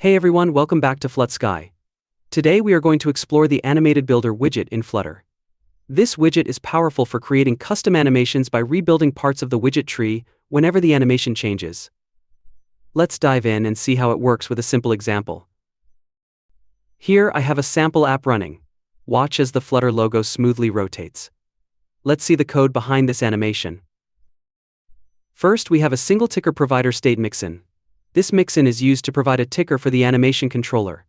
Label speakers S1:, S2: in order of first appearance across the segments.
S1: Hey everyone, welcome back to FluttSky. Today we are going to explore the AnimatedBuilder widget in Flutter. This widget is powerful for creating custom animations by rebuilding parts of the widget tree whenever the animation changes. Let's dive in and see how it works with a simple example. Here I have a sample app running. Watch as the Flutter logo smoothly rotates. Let's see the code behind this animation. First, we have a SingleTickerProviderStateMixin. This mixin is used to provide a ticker for the animation controller.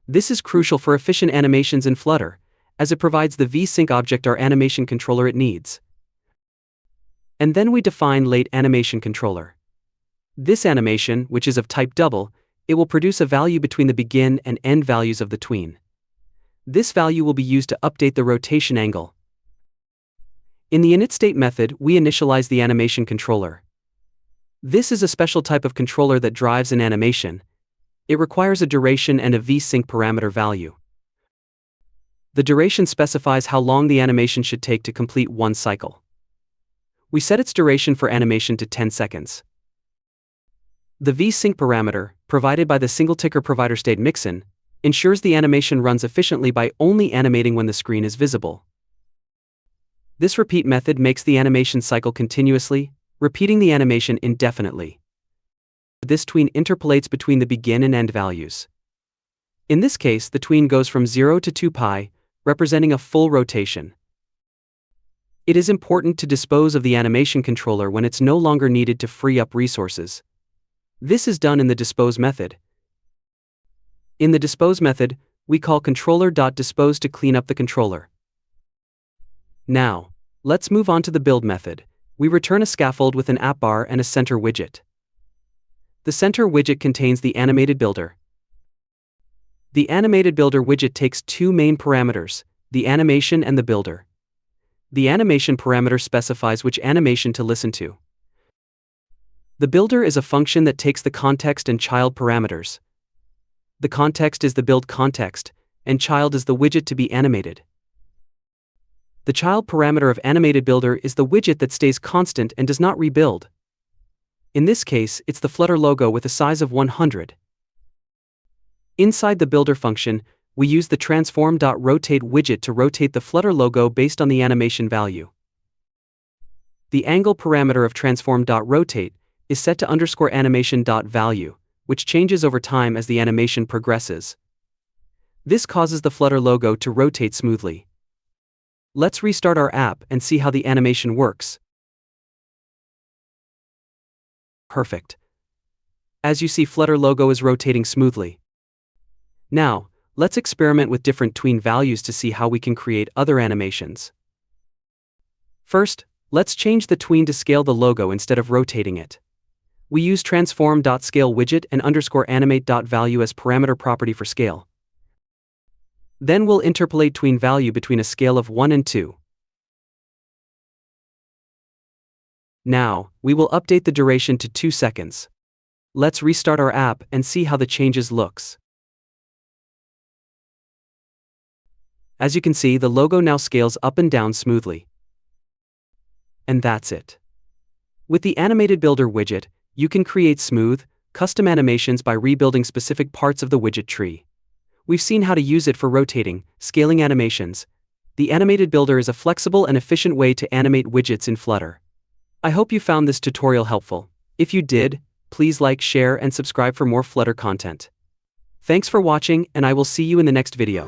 S1: This is crucial for efficient animations in Flutter, as it provides the vsync object or animation controller it needs. And then we define late animation controller. This animation, which is of type double, it will produce a value between the begin and end values of the tween. This value will be used to update the rotation angle. In the initState method, we initialize the animation controller. This is a special type of controller that drives an animation. It requires a duration and a vsync parameter value. The duration specifies how long the animation should take to complete one cycle. We set its duration for animation to 10 seconds. The vsync parameter, provided by the SingleTickerProviderStateMixin, ensures the animation runs efficiently by only animating when the screen is visible. This repeat method makes the animation cycle continuously, repeating the animation indefinitely. This tween interpolates between the begin and end values. In this case, the tween goes from 0 to 2 pi, representing a full rotation. It is important to dispose of the animation controller when it's no longer needed to free up resources. This is done in the dispose method. In the dispose method, we call controller.dispose to clean up the controller. Now, let's move on to the build method. We return a scaffold with an app bar and a center widget. The center widget contains the AnimatedBuilder. The AnimatedBuilder widget takes two main parameters, the animation and the builder. The animation parameter specifies which animation to listen to. The builder is a function that takes the context and child parameters. The context is the build context, and child is the widget to be animated. The child parameter of AnimatedBuilder is the widget that stays constant and does not rebuild. In this case, it's the Flutter logo with a size of 100. Inside the builder function, we use the transform.rotate widget to rotate the Flutter logo based on the animation value. The angle parameter of transform.rotate is set to _animation.value, which changes over time as the animation progresses. This causes the Flutter logo to rotate smoothly. Let's restart our app and see how the animation works. Perfect. As you see, Flutter logo is rotating smoothly. Now, let's experiment with different tween values to see how we can create other animations. First, let's change the tween to scale the logo instead of rotating it. We use transform.scale widget and _animate.value as parameter property for scale. Then we'll interpolate tween value between a scale of 1 and 2. Now, we will update the duration to 2 seconds. Let's restart our app and see how the changes looks. As you can see, the logo now scales up and down smoothly. And that's it. With the AnimatedBuilder widget, you can create smooth, custom animations by rebuilding specific parts of the widget tree. We've seen how to use it for rotating, scaling animations. The AnimatedBuilder is a flexible and efficient way to animate widgets in Flutter. I hope you found this tutorial helpful. If you did, please like, share, and subscribe for more Flutter content. Thanks for watching, and I will see you in the next video.